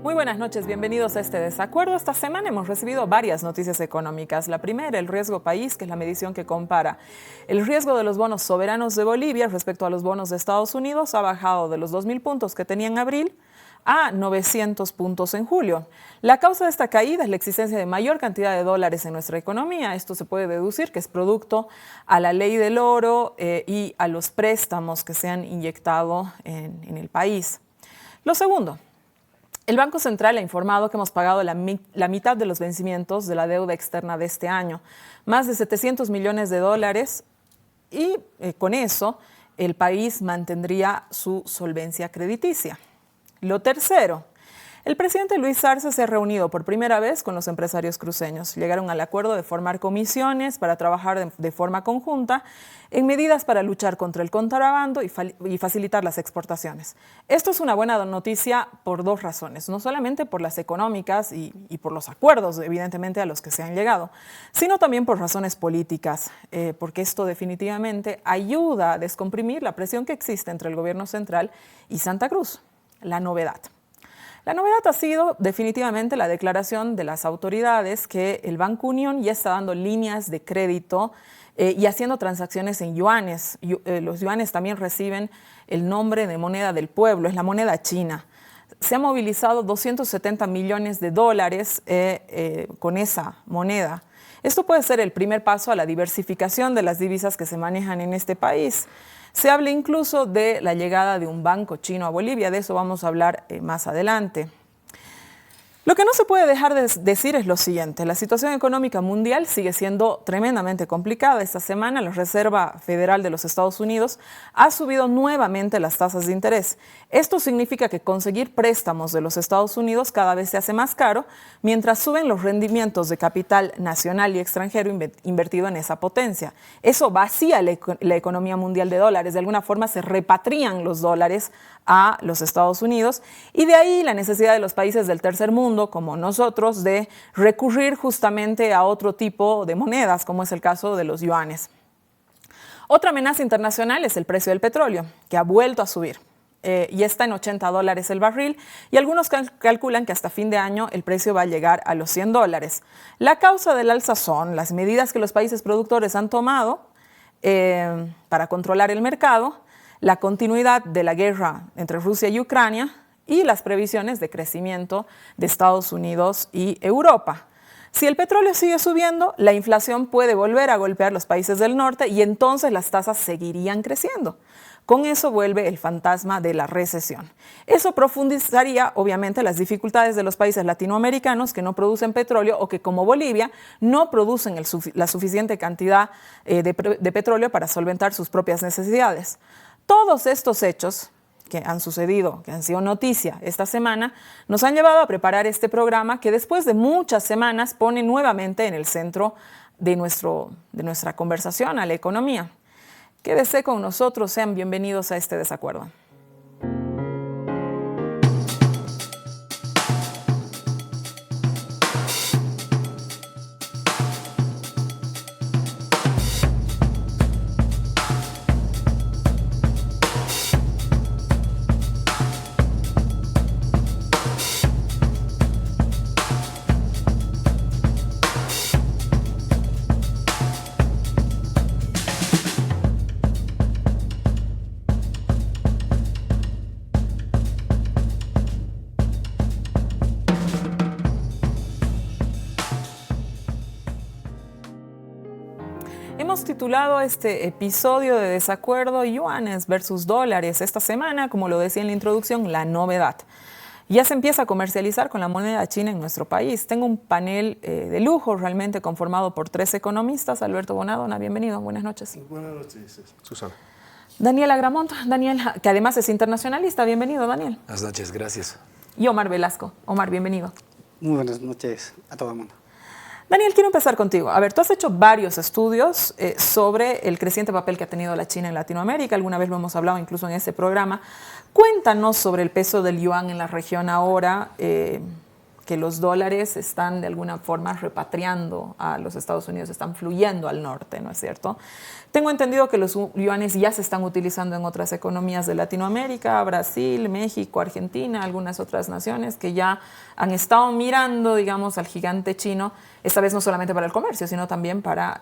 Muy buenas noches, bienvenidos a este desacuerdo. Esta semana hemos recibido varias noticias económicas. La primera, el riesgo país, que es la medición que compara el riesgo de los bonos soberanos de Bolivia respecto a los bonos de Estados Unidos, ha bajado de los 2.000 puntos que tenía en abril a 900 puntos en julio. La causa de esta caída es la existencia de mayor cantidad de dólares en nuestra economía. Esto se puede deducir que es producto a la ley del oro y a los préstamos que se han inyectado en el país. Lo segundo, el Banco Central ha informado que hemos pagado la mitad de los vencimientos de la deuda externa de este año, más de 700 millones de dólares, y con eso el país mantendría su solvencia crediticia. Lo tercero, el presidente Luis Arce se ha reunido por primera vez con los empresarios cruceños. Llegaron al acuerdo de formar comisiones para trabajar de forma conjunta en medidas para luchar contra el contrabando y facilitar las exportaciones. Esto es una buena noticia por dos razones, no solamente por las económicas y por los acuerdos, evidentemente, a los que se han llegado, sino también por razones políticas, porque esto definitivamente ayuda a descomprimir la presión que existe entre el gobierno central y Santa Cruz. La novedad ha sido definitivamente la declaración de las autoridades que el Banco Unión ya está dando líneas de crédito y haciendo transacciones en yuanes. Los yuanes también reciben el nombre de moneda del pueblo, es la moneda china. Se ha movilizado 270 millones de dólares con esa moneda. Esto puede ser el primer paso a la diversificación de las divisas que se manejan en este país. Se habla incluso de la llegada de un banco chino a Bolivia, de eso vamos a hablar más adelante. Lo que no se puede dejar de decir es lo siguiente: la situación económica mundial sigue siendo tremendamente complicada. Esta semana la Reserva Federal de los Estados Unidos ha subido nuevamente las tasas de interés. Esto significa que conseguir préstamos de los Estados Unidos cada vez se hace más caro, mientras suben los rendimientos de capital nacional y extranjero invertido en esa potencia. Eso vacía la economía mundial de dólares. De alguna forma se repatrian los dólares a los Estados Unidos, y de ahí la necesidad de los países del tercer mundo, como nosotros, de recurrir justamente a otro tipo de monedas, como es el caso de los yuanes. Otra amenaza internacional es el precio del petróleo, que ha vuelto a subir. Y está en $80 el barril, y algunos calculan que hasta fin de año el precio va a llegar a los $100. La causa del alza son las medidas que los países productores han tomado para controlar el mercado, la continuidad de la guerra entre Rusia y Ucrania y las previsiones de crecimiento de Estados Unidos y Europa. Si el petróleo sigue subiendo, la inflación puede volver a golpear los países del norte y entonces las tasas seguirían creciendo. Con eso vuelve el fantasma de la recesión. Eso profundizaría, obviamente, las dificultades de los países latinoamericanos que no producen petróleo o que, como Bolivia, no producen la suficiente cantidad de petróleo para solventar sus propias necesidades. Todos estos hechos que han sucedido, que han sido noticia esta semana, nos han llevado a preparar este programa que después de muchas semanas pone nuevamente en el centro de nuestra conversación a la economía. Quédese con nosotros, sean bienvenidos a este desacuerdo. Hemos titulado este episodio de Desacuerdo yuanes versus dólares. Esta semana, como lo decía en la introducción, la novedad. Ya se empieza a comercializar con la moneda china en nuestro país. Tengo un panel de lujo realmente conformado por 3 economistas. Alberto Bonadona, bienvenido, buenas noches. Buenas noches, Susana. Daniel Agramont, que además es internacionalista. Bienvenido, Daniel. Buenas noches, gracias. Y Omar Velasco. Omar, bienvenido. Muy buenas noches a todo el mundo. Daniel, quiero empezar contigo. A ver, tú has hecho varios estudios sobre el creciente papel que ha tenido la China en Latinoamérica. Alguna vez lo hemos hablado incluso en este programa. Cuéntanos sobre el peso del yuan en la región ahora. ¿Qué que los dólares están de alguna forma repatriando a los Estados Unidos, están fluyendo al norte, ¿no es cierto? Tengo entendido que los yuanes ya se están utilizando en otras economías de Latinoamérica, Brasil, México, Argentina, algunas otras naciones que ya han estado mirando, digamos, al gigante chino, esta vez no solamente para el comercio, sino también para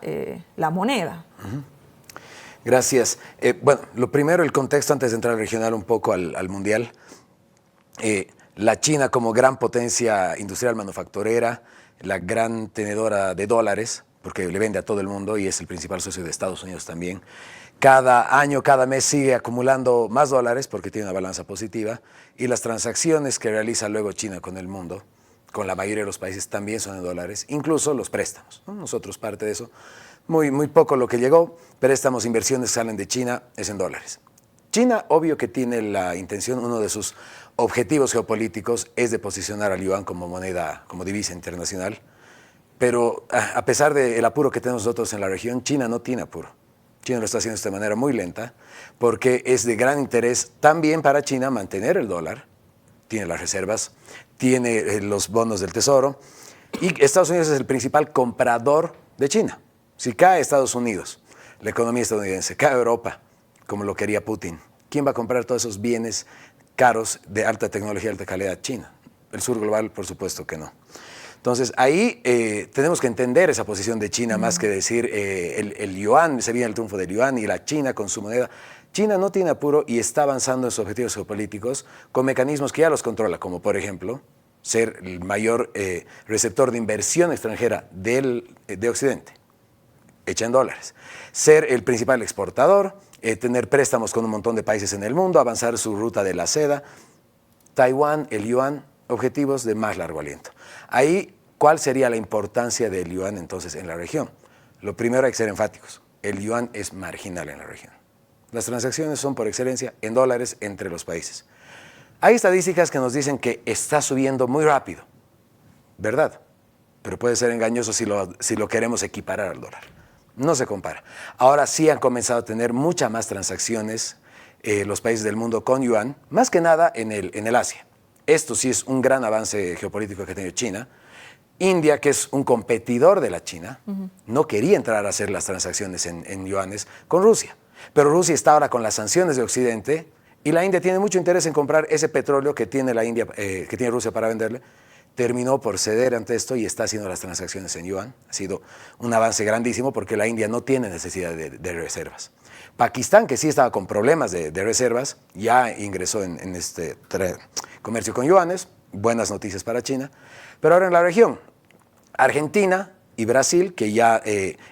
la moneda. Gracias. Bueno, lo primero, el contexto antes de entrar al regional un poco al mundial. La China como gran potencia industrial manufacturera, la gran tenedora de dólares, porque le vende a todo el mundo y es el principal socio de Estados Unidos también. Cada año, cada mes sigue acumulando más dólares porque tiene una balanza positiva y las transacciones que realiza luego China con el mundo, con la mayoría de los países, también son en dólares, incluso los préstamos, ¿no? Nosotros parte de eso. Muy poco lo que llegó, préstamos, inversiones salen de China, es en dólares. China, obvio que tiene la intención, uno de sus objetivos geopolíticos es de posicionar al yuan como moneda, como divisa internacional, pero a pesar del apuro que tenemos nosotros en la región, China no tiene apuro. China lo está haciendo de esta manera muy lenta, porque es de gran interés también para China mantener el dólar, tiene las reservas, tiene los bonos del tesoro, y Estados Unidos es el principal comprador de China. Si cae Estados Unidos, la economía estadounidense, cae Europa, como lo quería Putin, ¿quién va a comprar todos esos bienes caros de alta tecnología, alta calidad? China. El sur global, por supuesto que no. Entonces, ahí tenemos que entender esa posición de China, más que decir el yuan, se viene el triunfo del yuan y la China con su moneda. China no tiene apuro y está avanzando en sus objetivos geopolíticos con mecanismos que ya los controla, como por ejemplo, ser el mayor receptor de inversión extranjera de Occidente, hecha en dólares. Ser el principal exportador, tener préstamos con un montón de países en el mundo, avanzar su ruta de la seda. Taiwán, el yuan, objetivos de más largo aliento. Ahí, ¿cuál sería la importancia del yuan entonces en la región? Lo primero, hay que ser enfáticos. El yuan es marginal en la región. Las transacciones son por excelencia en dólares entre los países. Hay estadísticas que nos dicen que está subiendo muy rápido, ¿verdad? Pero puede ser engañoso si lo queremos equiparar al dólar. No se compara. Ahora sí han comenzado a tener muchas más transacciones los países del mundo con yuan, más que nada en el Asia. Esto sí es un gran avance geopolítico que ha tenido China. India, que es un competidor de la China, no quería entrar a hacer las transacciones en yuanes con Rusia. Pero Rusia está ahora con las sanciones de Occidente y la India tiene mucho interés en comprar ese petróleo que tiene la India, que tiene Rusia para venderle. Terminó por ceder ante esto y está haciendo las transacciones en yuan. Ha sido un avance grandísimo porque la India no tiene necesidad de reservas. Pakistán, que sí estaba con problemas de reservas, ya ingresó en este comercio con yuanes. Buenas noticias para China. Pero ahora en la región, Argentina y Brasil, que ya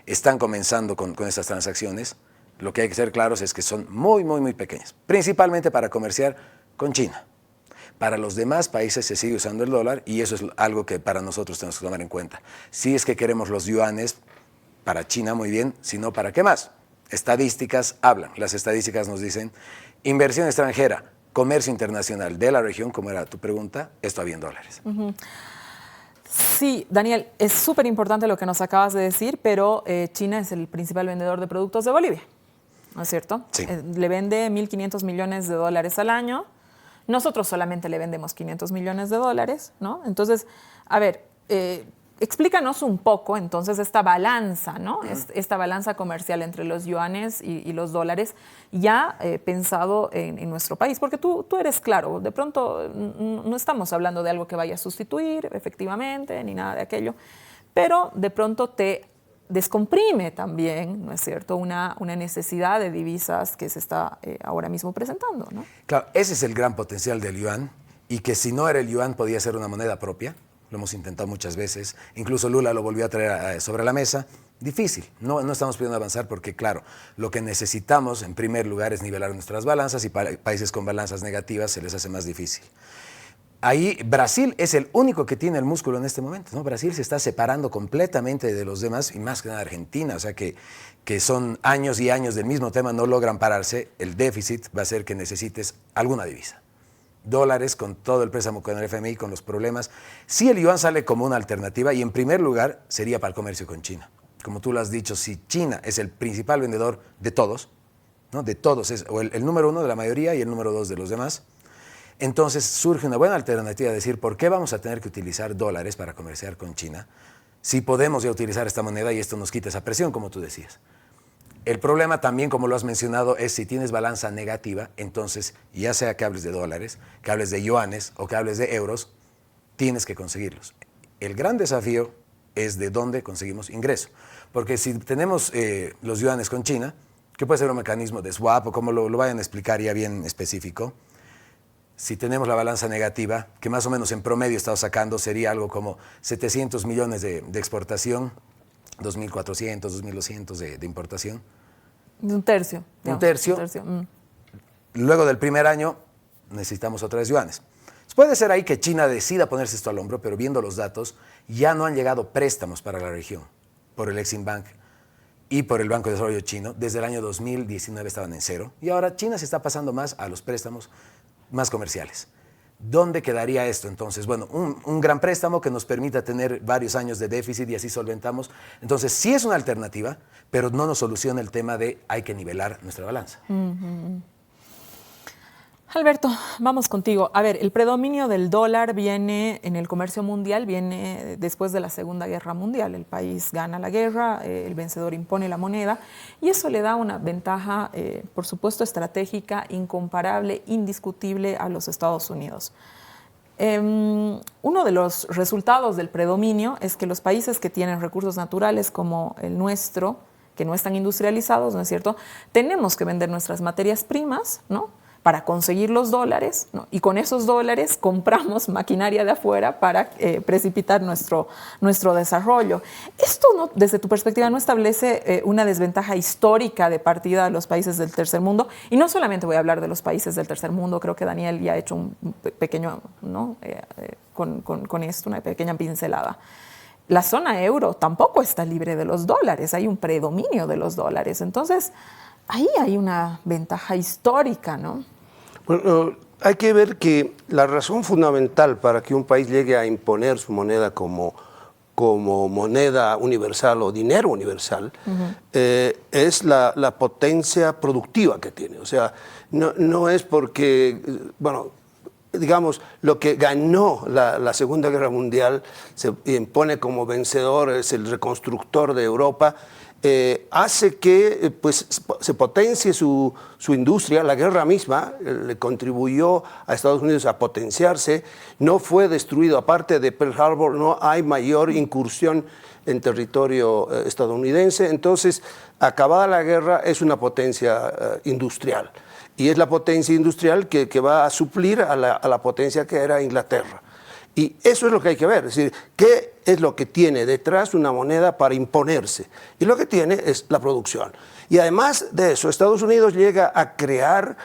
están comenzando con estas transacciones, lo que hay que ser claros es que son muy pequeñas, principalmente para comerciar con China. Para los demás países se sigue usando el dólar y eso es algo que para nosotros tenemos que tomar en cuenta. Si es que queremos los yuanes, para China muy bien, si no, ¿para qué más? Estadísticas hablan, las estadísticas nos dicen inversión extranjera, comercio internacional de la región, como era tu pregunta, esto había en dólares. Sí, Daniel, es súper importante lo que nos acabas de decir, pero China es el principal vendedor de productos de Bolivia, ¿no es cierto? Sí. Le vende 1.500 millones de dólares al año. Nosotros solamente le vendemos 500 millones de dólares, ¿no? Entonces, a ver, explícanos un poco entonces esta balanza, ¿no? Esta balanza comercial entre los yuanes y los dólares ya pensado en nuestro país, porque tú eres claro, de pronto no estamos hablando de algo que vaya a sustituir efectivamente, ni nada de aquello, pero de pronto te descomprime también, ¿no es cierto?, una necesidad de divisas que se está ahora mismo presentando, ¿no? Claro, ese es el gran potencial del yuan y que si no era el yuan podía ser una moneda propia. Lo hemos intentado muchas veces, incluso Lula lo volvió a traer sobre la mesa. Difícil, no estamos pudiendo avanzar porque, claro, lo que necesitamos en primer lugar es nivelar nuestras balanzas y para países con balanzas negativas se les hace más difícil. Ahí Brasil es el único que tiene el músculo en este momento, ¿no? Brasil se está separando completamente de los demás y más que nada Argentina, o sea que son años y años del mismo tema, no logran pararse. El déficit va a ser que necesites alguna divisa. Dólares con todo el préstamo con el FMI, con los problemas. Sí, el yuan sale como una alternativa y en primer lugar sería para el comercio con China. Como tú lo has dicho, si China es el principal vendedor de todos, ¿no? De todos, es o el número uno de la mayoría y el número dos de los demás, Entonces surge una buena alternativa de decir, ¿por qué vamos a tener que utilizar dólares para comerciar con China si podemos ya utilizar esta moneda y esto nos quita esa presión, como tú decías? El problema también, como lo has mencionado, es si tienes balanza negativa, entonces ya sea que hables de dólares, que hables de yuanes o que hables de euros, tienes que conseguirlos. El gran desafío es de dónde conseguimos ingreso. Porque si tenemos los yuanes con China, que puede ser un mecanismo de swap o como lo vayan a explicar ya bien específico, si tenemos la balanza negativa, que más o menos en promedio he estado sacando, sería algo como 700 millones de exportación, 2.400, 2.200 de importación. Un tercio. Un tercio. Luego del primer año necesitamos otra vez yuanes. Puede ser ahí que China decida ponerse esto al hombro, pero viendo los datos, ya no han llegado préstamos para la región por el Exim Bank y por el Banco de Desarrollo Chino. Desde el año 2019 estaban en cero y ahora China se está pasando más a los préstamos más comerciales. ¿Dónde quedaría esto entonces? Bueno, un gran préstamo que nos permita tener varios años de déficit y así solventamos. Entonces sí es una alternativa, pero no nos soluciona el tema de hay que nivelar nuestra balanza. Alberto, vamos contigo. A ver, el predominio del dólar viene en el comercio mundial, viene después de la Segunda Guerra Mundial. El país gana la guerra, el vencedor impone la moneda y eso le da una ventaja, por supuesto, estratégica, incomparable, indiscutible a los Estados Unidos. Uno de los resultados del predominio es que los países que tienen recursos naturales como el nuestro, que no están industrializados, ¿no es cierto?, tenemos que vender nuestras materias primas, ¿no?, para conseguir los dólares, ¿no? Y con esos dólares compramos maquinaria de afuera para precipitar nuestro desarrollo. Esto, ¿no?, desde tu perspectiva, ¿no establece una desventaja histórica de partida a los países del tercer mundo? Y no solamente voy a hablar de los países del tercer mundo, creo que Daniel ya ha hecho un pequeño, ¿no?, con esto, una pequeña pincelada. La zona euro tampoco está libre de los dólares, hay un predominio de los dólares. Entonces, ahí hay una ventaja histórica, ¿no? Bueno, hay que ver que la razón fundamental para que un país llegue a imponer su moneda como moneda universal o dinero universal es la potencia productiva que tiene. O sea, no es porque, bueno, digamos, lo que ganó la Segunda Guerra Mundial se impone como vencedor, es el reconstructor de Europa, hace que pues, se potencie su industria. La guerra misma le contribuyó a Estados Unidos a potenciarse, no fue destruido, aparte de Pearl Harbor no hay mayor incursión en territorio estadounidense. Entonces, acabada la guerra, es una potencia industrial. Y es la potencia industrial que va a suplir a la potencia que era Inglaterra. Y eso es lo que hay que ver, es decir, ¿qué es lo que tiene detrás una moneda para imponerse? Y lo que tiene es la producción. Y además de eso, Estados Unidos llega a crear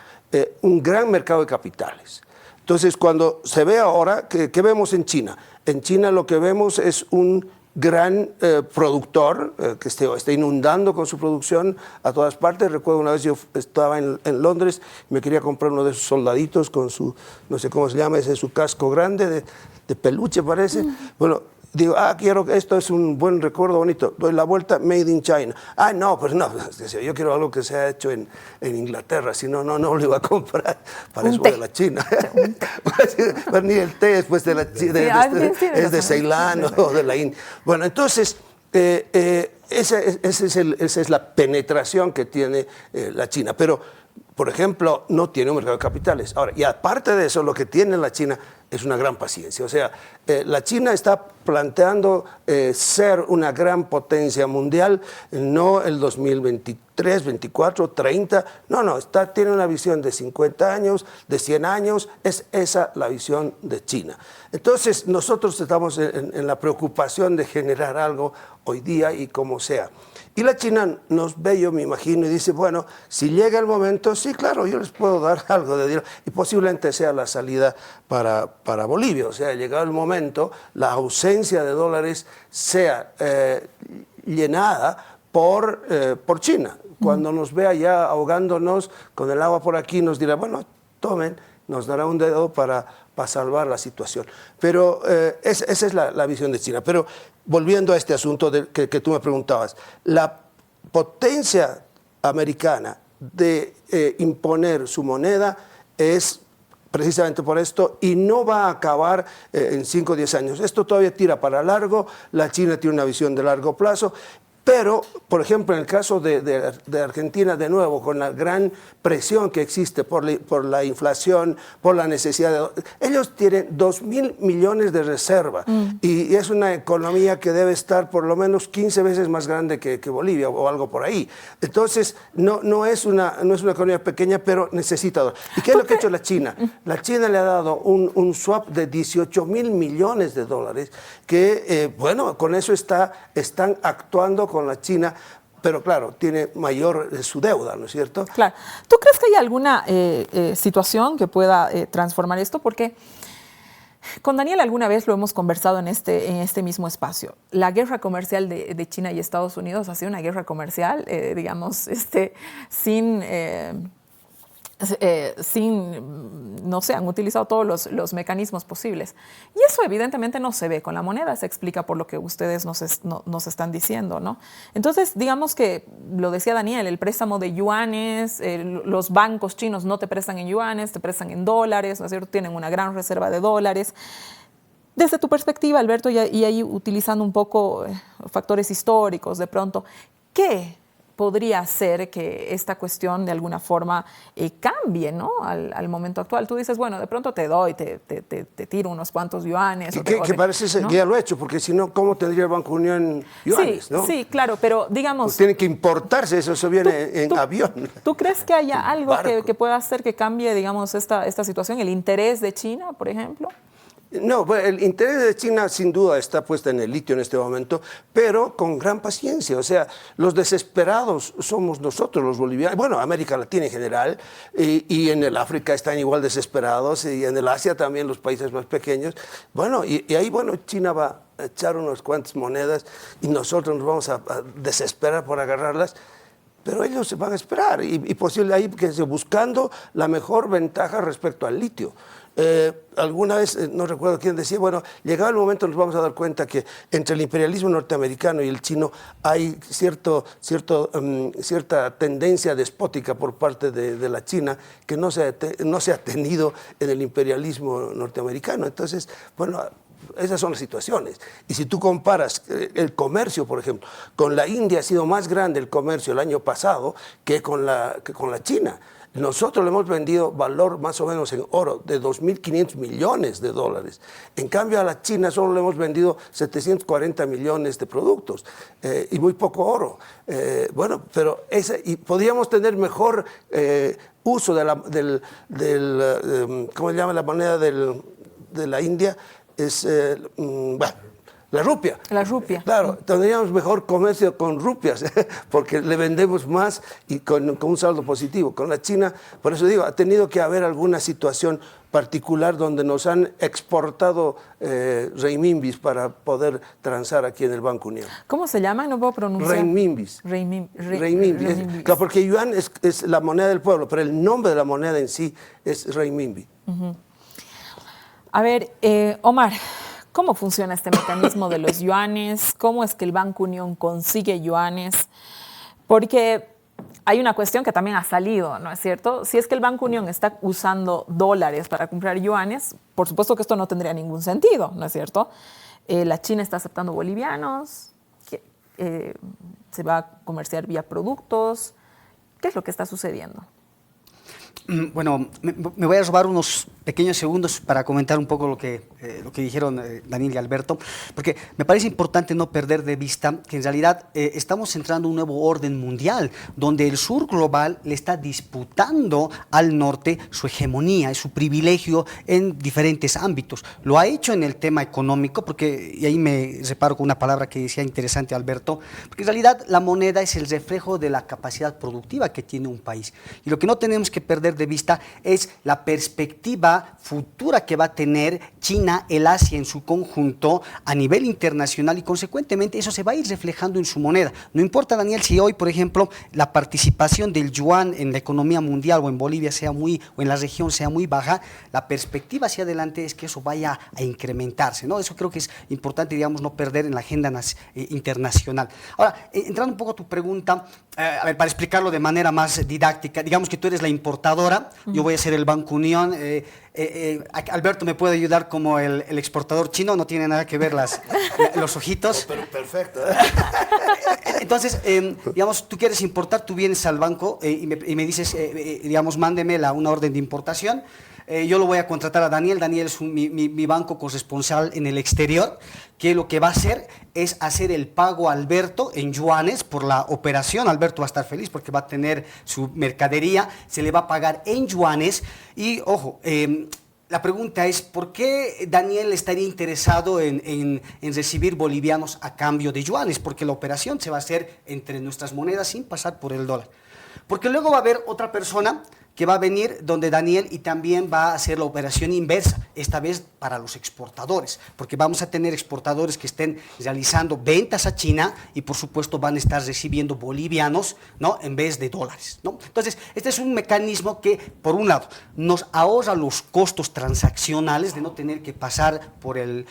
un gran mercado de capitales. Entonces, cuando se ve ahora, ¿qué vemos en China? En China lo que vemos es un gran productor que está inundando con su producción a todas partes. Recuerdo una vez yo estaba en Londres, me quería comprar uno de esos soldaditos con su, no sé cómo se llama, ese su casco grande de peluche parece. Bueno, digo, quiero, esto es un buen recuerdo bonito, doy la vuelta, made in China. No, pues no, yo quiero algo que se ha hecho en Inglaterra, si no lo iba a comprar, para eso voy a la China. Ni el té después de la China, es de Ceilán o de la India. Bueno, entonces, esa es la penetración que tiene la China, pero, por ejemplo, no tiene un mercado de capitales. Ahora, y aparte de eso, lo que tiene la China es una gran paciencia. O sea, la China está planteando ser una gran potencia mundial, no el 2023, 24, 30, no, tiene una visión de 50 años, de 100 años, es esa la visión de China. Entonces, nosotros estamos en la preocupación de generar algo hoy día y como sea. Y la China nos ve, yo me imagino, y dice, bueno, si llega el momento, sí, claro, yo les puedo dar algo de dinero. Y posiblemente sea la salida para Bolivia. O sea, llegado el momento, la ausencia de dólares sea llenada por China. Cuando nos vea ya ahogándonos con el agua por aquí, nos dirá, bueno, tomen, nos dará un dedo para salvar la situación. Pero esa es la visión de China. Pero volviendo a este asunto que tú me preguntabas, la potencia americana de imponer su moneda es precisamente por esto, y no va a acabar en 5 o 10 años. Esto todavía tira para largo, la China tiene una visión de largo plazo, pero, por ejemplo, en el caso de Argentina, de nuevo, con la gran presión que existe por la inflación, por la necesidad de... Ellos tienen 2.000 millones de reserva y es una economía que debe estar por lo menos 15 veces más grande que Bolivia o algo por ahí. Entonces, no es una economía pequeña, pero necesita... ¿Y qué es lo que ha hecho la China? La China le ha dado un swap de 18.000 millones de dólares que, bueno, con eso están actuando con la China, pero claro, tiene mayor su deuda, ¿no es cierto? Claro. ¿Tú crees que hay alguna situación que pueda transformar esto? Porque con Daniel alguna vez lo hemos conversado en este mismo espacio. La guerra comercial de China y Estados Unidos ha sido una guerra comercial, digamos, sin, no sé, han utilizado todos los mecanismos posibles. Y eso evidentemente no se ve con la moneda, se explica por lo que ustedes nos están diciendo, ¿no? Entonces, digamos que, lo decía Daniel, el préstamo de yuanes, los bancos chinos no te prestan en yuanes, te prestan en dólares, ¿no es cierto? Tienen una gran reserva de dólares. Desde tu perspectiva, Alberto, y ahí utilizando un poco factores históricos de pronto, ¿qué podría hacer que esta cuestión de alguna forma cambie, ¿no? al momento actual? Tú dices, bueno, de pronto te doy, te tiro unos cuantos yuanes. Que parece, ¿no?, que ya lo he hecho, porque si no, ¿cómo tendría el Banco Unión yuanes? Sí, ¿no? sí, claro, pero digamos... Pues tienen que importarse, eso viene en avión. ¿Tú crees que haya algo que pueda hacer que cambie, digamos, esta situación? ¿El interés de China, por ejemplo? No, el interés de China sin duda está puesto en el litio en este momento, pero con gran paciencia. O sea, los desesperados somos nosotros, los bolivianos, bueno, América Latina en general, y en el África están igual desesperados, y en el Asia también los países más pequeños. Bueno, y ahí, bueno, China va a echar unas cuantas monedas y nosotros nos vamos a desesperar por agarrarlas. Pero ellos se van a esperar y posible ahí que buscando la mejor ventaja respecto al litio. Alguna vez, no recuerdo quién decía, bueno, llegado el momento nos vamos a dar cuenta que entre el imperialismo norteamericano y el chino hay cierta tendencia despótica por parte de la China que no se ha tenido en el imperialismo norteamericano. Entonces, bueno, esas son las situaciones. Y si tú comparas el comercio, por ejemplo, con la India ha sido más grande el comercio el año pasado que con la China. Nosotros le hemos vendido valor más o menos en oro de 2.500 millones de dólares. En cambio a la China solo le hemos vendido 740 millones de productos y muy poco oro. Bueno, pero y podríamos tener mejor uso ¿cómo se llama la moneda de la India? Es, bueno, la rupia. La rupia. Claro, tendríamos mejor comercio con rupias, porque le vendemos más y con un saldo positivo. Con la China, por eso digo, ha tenido que haber alguna situación particular donde nos han exportado renminbis para poder transar aquí en el Banco Unión. ¿Cómo se llama? No puedo pronunciar. Renminbis. Renminbi. Claro, porque yuan es la moneda del pueblo, pero el nombre de la moneda en sí es renminbi. Uh-huh. A ver, Omar, ¿cómo funciona este mecanismo de los yuanes? ¿Cómo es que el Banco Unión consigue yuanes? Porque hay una cuestión que también ha salido, ¿no es cierto? Si es que el Banco Unión está usando dólares para comprar yuanes, por supuesto que esto no tendría ningún sentido, ¿no es cierto? La China está aceptando bolivianos, se va a comerciar vía productos. ¿Qué es lo que está sucediendo? Bueno, me voy a robar unos pequeños segundos para comentar un poco lo que dijeron Daniel y Alberto, porque me parece importante no perder de vista que en realidad estamos entrando en un nuevo orden mundial, donde el sur global le está disputando al norte su hegemonía, su privilegio en diferentes ámbitos. Lo ha hecho en el tema económico, y ahí me reparo con una palabra que decía interesante Alberto, porque en realidad la moneda es el reflejo de la capacidad productiva que tiene un país. Y lo que no tenemos que perder de vista es la perspectiva futura que va a tener China, el Asia en su conjunto a nivel internacional, y consecuentemente eso se va a ir reflejando en su moneda. No importa, Daniel, si hoy, por ejemplo, la participación del yuan en la economía mundial o en Bolivia o en la región sea muy baja, la perspectiva hacia adelante es que eso vaya a incrementarse, ¿no? Eso creo que es importante, digamos, no perder en la agenda internacional. Ahora, entrando un poco a tu pregunta, a ver, para explicarlo de manera más didáctica, digamos que tú eres la importadora exportadora, yo voy a ser el Banco Unión. Alberto me puede ayudar como el exportador chino, no tiene nada que ver los ojitos. Pero perfecto. Entonces, digamos, tú quieres importar, tú vienes al banco y me dices, digamos, mándeme una orden de importación. Yo lo voy a contratar a Daniel. Daniel es mi banco corresponsal en el exterior, que lo que va a hacer es hacer el pago a Alberto en yuanes por la operación. Alberto va a estar feliz porque va a tener su mercadería, se le va a pagar en yuanes. Y, ojo, la pregunta es, ¿por qué Daniel estaría interesado en recibir bolivianos a cambio de yuanes? Porque la operación se va a hacer entre nuestras monedas sin pasar por el dólar. Porque luego va a haber otra persona que va a venir donde Daniel y también va a hacer la operación inversa, esta vez para los exportadores, porque vamos a tener exportadores que estén realizando ventas a China y por supuesto van a estar recibiendo bolivianos, ¿no?, en vez de dólares, ¿no? Entonces, este es un mecanismo que, por un lado, nos ahorra los costos transaccionales de no tener que pasar por el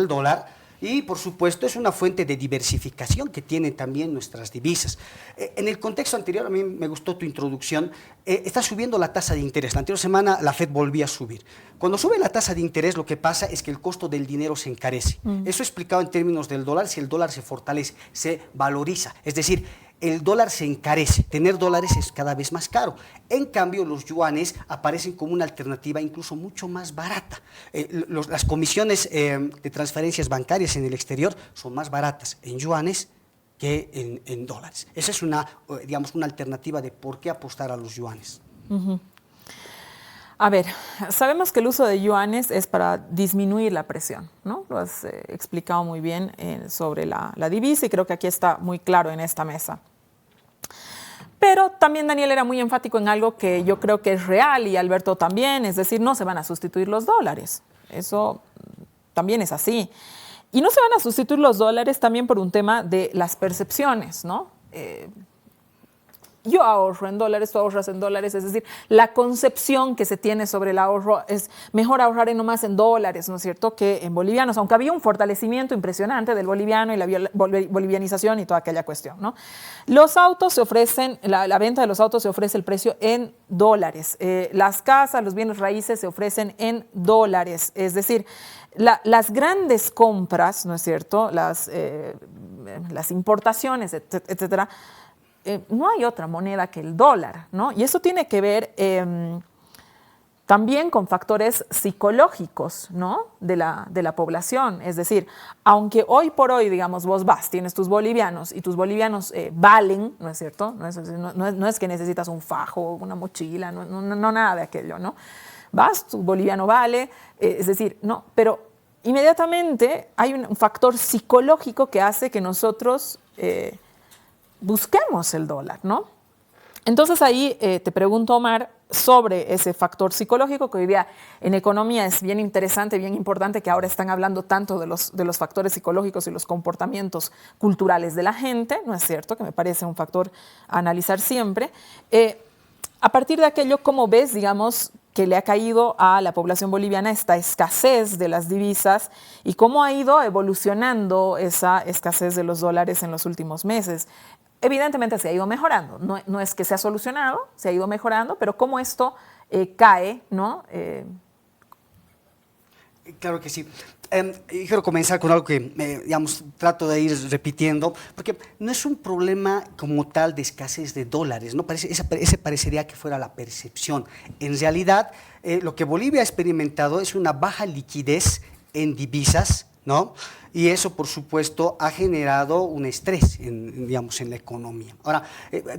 dólar. Y, por supuesto, es una fuente de diversificación que tienen también nuestras divisas. En el contexto anterior, a mí me gustó tu introducción, está subiendo la tasa de interés. La anterior semana la FED volvió a subir. Cuando sube la tasa de interés, lo que pasa es que el costo del dinero se encarece. Eso explicado en términos del dólar, si el dólar se fortalece, se valoriza. Es decir, el dólar se encarece, tener dólares es cada vez más caro. En cambio, los yuanes aparecen como una alternativa incluso mucho más barata. Las comisiones de transferencias bancarias en el exterior son más baratas en yuanes que en dólares. Esa es digamos, una alternativa de por qué apostar a los yuanes. A ver, sabemos que el uso de yuanes es para disminuir la presión, ¿no? Lo has explicado muy bien sobre la divisa y creo que aquí está muy claro en esta mesa. Pero también Daniel era muy enfático en algo que yo creo que es real y Alberto también, es decir, no se van a sustituir los dólares. Eso también es así. Y no se van a sustituir los dólares también por un tema de las percepciones, ¿no? Yo ahorro en dólares, tú ahorras en dólares, es decir, la concepción que se tiene sobre el ahorro es mejor ahorrar nomás en dólares, ¿no es cierto?, que en bolivianos, aunque había un fortalecimiento impresionante del boliviano y la bolivianización y toda aquella cuestión, ¿no? Los autos se ofrecen, la venta de los autos se ofrece el precio en dólares, las casas, los bienes raíces se ofrecen en dólares, es decir, las grandes compras, ¿no es cierto?, las importaciones, etcétera, no hay otra moneda que el dólar, ¿no? Y eso tiene que ver también con factores psicológicos, ¿no?, de la población. Es decir, aunque hoy por hoy, digamos, vos tienes tus bolivianos y tus bolivianos valen, ¿no es cierto? No es que necesitas un fajo, una mochila, no nada de aquello, ¿no? Tu boliviano vale, es decir, no, pero inmediatamente hay un factor psicológico que hace que nosotros busquemos el dólar, ¿no? Entonces ahí te pregunto, Omar, sobre ese factor psicológico que hoy día en economía es bien interesante, bien importante, que ahora están hablando tanto de los factores psicológicos y los comportamientos culturales de la gente, ¿no es cierto?, que me parece un factor a analizar siempre. A partir de aquello, ¿cómo ves, digamos, que le ha caído a la población boliviana esta escasez de las divisas y cómo ha ido evolucionando esa escasez de los dólares en los últimos meses? Evidentemente se ha ido mejorando, no es que se ha solucionado, se ha ido mejorando, pero cómo esto cae, ¿no? Claro que sí. Quiero comenzar con algo que, digamos, trato de ir repitiendo, porque no es un problema como tal de escasez de dólares, ¿no? Ese parecería que fuera la percepción. En realidad, lo que Bolivia ha experimentado es una baja liquidez en divisas, ¿no? Y eso, por supuesto, ha generado un estrés, digamos, en la economía. Ahora,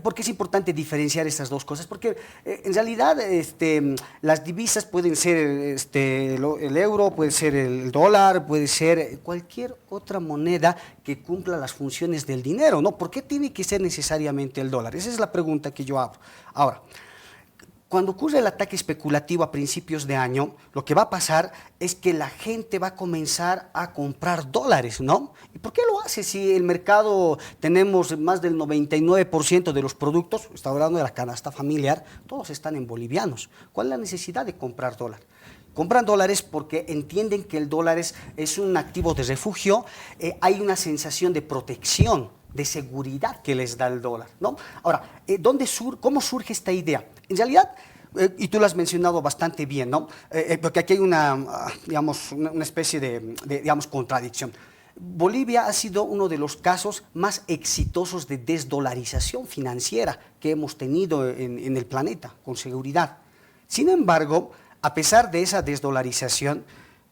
¿por qué es importante diferenciar estas dos cosas? Porque en realidad las divisas pueden ser el euro, puede ser el dólar, puede ser cualquier otra moneda que cumpla las funciones del dinero, ¿no? ¿Por qué tiene que ser necesariamente el dólar? Esa es la pregunta que yo hago. Ahora, cuando ocurre el ataque especulativo a principios de año, lo que va a pasar es que la gente va a comenzar a comprar dólares, ¿no? ¿Y por qué lo hace si el mercado tenemos más del 99% de los productos, está hablando de la canasta familiar, todos están en bolivianos? ¿Cuál es la necesidad de comprar dólar? Compran dólares porque entienden que el dólar es un activo de refugio, hay una sensación de protección, de seguridad que les da el dólar, ¿no? Ahora, ¿cómo surge esta idea? En realidad, y tú lo has mencionado bastante bien, ¿no? Porque aquí hay digamos, una especie de, digamos, contradicción. Bolivia ha sido uno de los casos más exitosos de desdolarización financiera que hemos tenido en el planeta, con seguridad. Sin embargo, a pesar de esa desdolarización,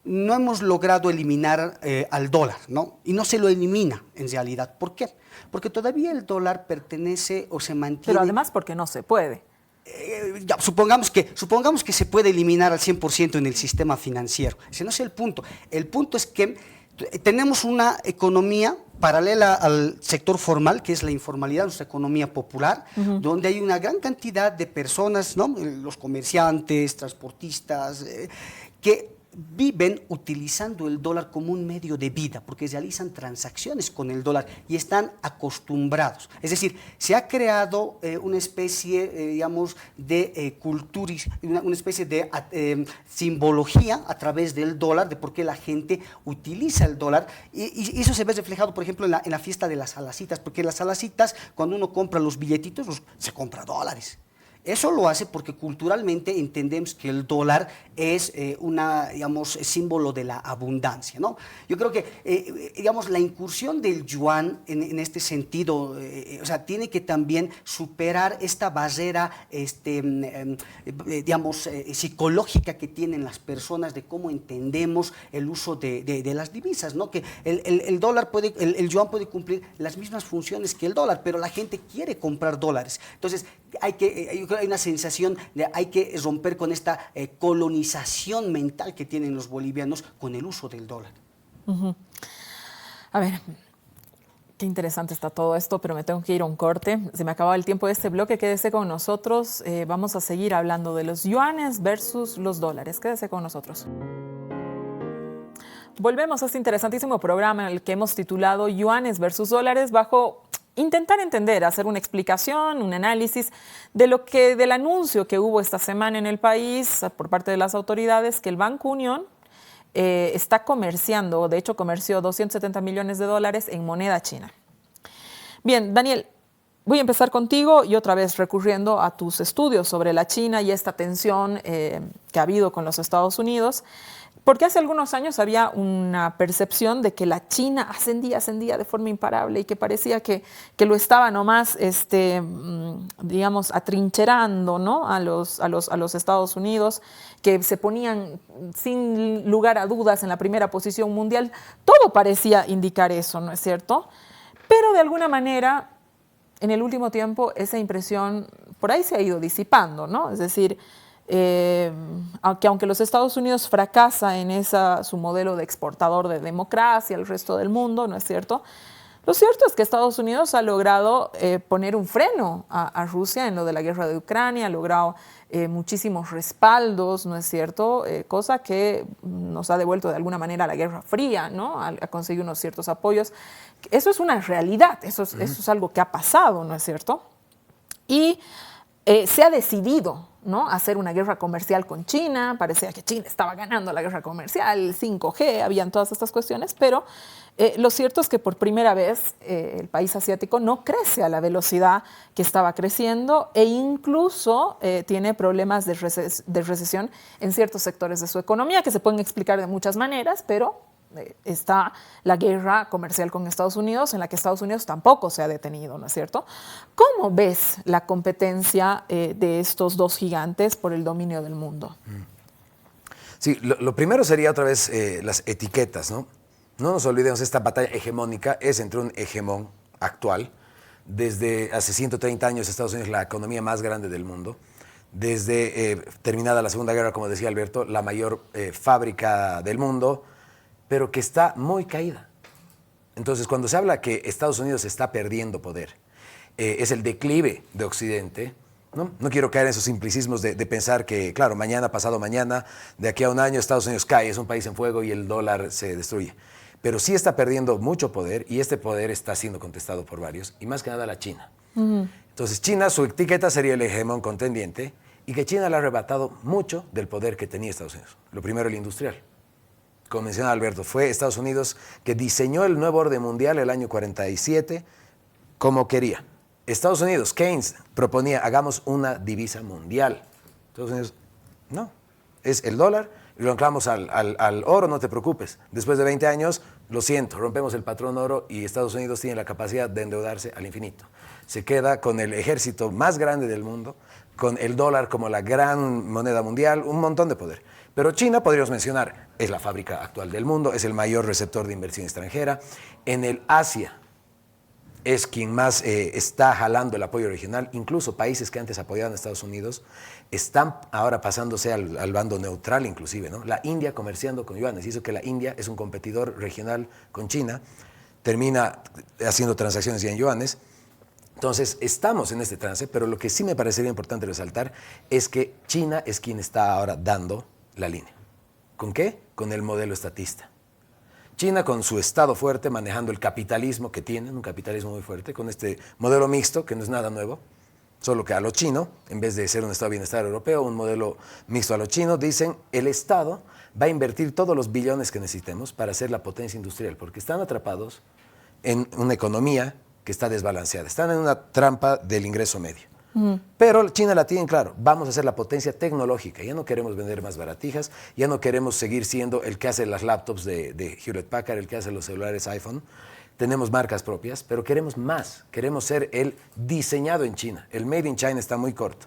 no hemos logrado eliminar al dólar, ¿no? Y no se lo elimina en realidad. ¿Por qué? Porque todavía el dólar pertenece o se mantiene... Pero además porque no se puede. Supongamos que se puede eliminar al 100% en el sistema financiero. Ese no es el punto. El punto es que tenemos una economía paralela al sector formal, que es la informalidad, nuestra economía popular, donde hay una gran cantidad de personas, ¿no? Los comerciantes, transportistas, que viven utilizando el dólar como un medio de vida, porque realizan transacciones con el dólar y están acostumbrados. Es decir, se ha creado una especie, digamos, de cultura, una especie de simbología a través del dólar, de por qué la gente utiliza el dólar, y eso se ve reflejado, por ejemplo, en la fiesta de las salacitas, porque las salacitas, cuando uno compra los billetitos, se compra dólares. Eso lo hace porque culturalmente entendemos que el dólar es digamos, símbolo de la abundancia, ¿no? Yo creo que, digamos, la incursión del yuan en este sentido, o sea, tiene que también superar esta barrera, digamos, psicológica que tienen las personas de cómo entendemos el uso de las divisas, ¿no? Que el dólar el yuan puede cumplir las mismas funciones que el dólar, pero la gente quiere comprar dólares. Entonces, hay una sensación de hay que romper con esta colonización mental que tienen los bolivianos con el uso del dólar. A ver, qué interesante está todo esto, pero me tengo que ir a un corte. Se me acababa el tiempo de este bloque, quédese con nosotros. Vamos a seguir hablando de los yuanes versus los dólares. Quédese con nosotros. Volvemos a este interesantísimo programa en el que hemos titulado Yuanes versus dólares, bajo intentar entender, hacer una explicación, un análisis del anuncio que hubo esta semana en el país por parte de las autoridades que el Banco Unión está comerciando, de hecho comerció $270 millones en moneda china. Bien, Daniel, voy a empezar contigo y otra vez recurriendo a tus estudios sobre la China y esta tensión que ha habido con los Estados Unidos. Porque hace algunos años había una percepción de que la China ascendía de forma imparable y que parecía que lo estaba nomás, digamos, atrincherando, ¿no? a los Estados Unidos, que se ponían sin lugar a dudas en la primera posición mundial. Todo parecía indicar eso, ¿no es cierto? Pero de alguna manera, en el último tiempo, esa impresión por ahí se ha ido disipando, ¿no? Es decir, aunque los Estados Unidos fracasa en su modelo de exportador de democracia al resto del mundo, ¿no es cierto? Lo cierto es que Estados Unidos ha logrado poner un freno a Rusia en lo de la guerra de Ucrania, ha logrado muchísimos respaldos, ¿no es cierto? Cosa que nos ha devuelto de alguna manera a la Guerra Fría, ¿no? Ha conseguido unos ciertos apoyos. Eso es una realidad, eso es algo que ha pasado, ¿no es cierto? Y se ha decidido, ¿no?, hacer una guerra comercial con China. Parecía que China estaba ganando la guerra comercial, el 5G, habían todas estas cuestiones, pero lo cierto es que por primera vez el país asiático no crece a la velocidad que estaba creciendo e incluso tiene problemas de recesión en ciertos sectores de su economía que se pueden explicar de muchas maneras, pero está la guerra comercial con Estados Unidos, en la que Estados Unidos tampoco se ha detenido, ¿no es cierto? ¿Cómo ves la competencia de estos dos gigantes por el dominio del mundo? Sí, lo primero sería otra vez las etiquetas, ¿no? No nos olvidemos, esta batalla hegemónica es entre un hegemón actual. Desde hace 130 años Estados Unidos es la economía más grande del mundo. Desde terminada la Segunda Guerra, como decía Alberto, la mayor fábrica del mundo, pero que está muy caída. Entonces, cuando se habla que Estados Unidos está perdiendo poder, es el declive de Occidente, ¿no? No quiero caer en esos simplicismos de pensar que, claro, mañana, pasado mañana, de aquí a un año, Estados Unidos cae, es un país en fuego y el dólar se destruye. Pero sí está perdiendo mucho poder y este poder está siendo contestado por varios, y más que nada la China. Entonces, China, su etiqueta sería el hegemón contendiente, y que China le ha arrebatado mucho del poder que tenía Estados Unidos. Lo primero, el industrial. Como mencionaba Alberto, fue Estados Unidos que diseñó el nuevo orden mundial el año 47 como quería. Estados Unidos, Keynes, proponía, hagamos una divisa mundial. Estados Unidos, no. Es el dólar y lo anclamos al oro, no te preocupes. Después de 20 años, lo siento, rompemos el patrón oro y Estados Unidos tiene la capacidad de endeudarse al infinito. Se queda con el ejército más grande del mundo, con el dólar como la gran moneda mundial, un montón de poder. Pero China, podríamos mencionar, es la fábrica actual del mundo, es el mayor receptor de inversión extranjera. En el Asia es quien más está jalando el apoyo regional. Incluso países que antes apoyaban a Estados Unidos están ahora pasándose al bando neutral inclusive, ¿no? La India comerciando con yuanes, hizo que la India es un competidor regional con China, termina haciendo transacciones ya en yuanes. Entonces, estamos en este trance, pero lo que sí me parecería importante resaltar es que China es quien está ahora dando la línea. ¿Con qué? Con el modelo estatista. China con su Estado fuerte, manejando el capitalismo que tienen, un capitalismo muy fuerte, con este modelo mixto, que no es nada nuevo, solo que a lo chino, en vez de ser un Estado de bienestar europeo, un modelo mixto a lo chino, dicen, el Estado va a invertir todos los billones que necesitemos para ser la potencia industrial, porque están atrapados en una economía que está desbalanceada, están en una trampa del ingreso medio. Pero China la tiene claro, vamos a ser la potencia tecnológica, ya no queremos vender más baratijas, ya no queremos seguir siendo el que hace las laptops de Hewlett Packard, el que hace los celulares iPhone, tenemos marcas propias, pero queremos más, queremos ser el diseñado en China, el Made in China está muy corto.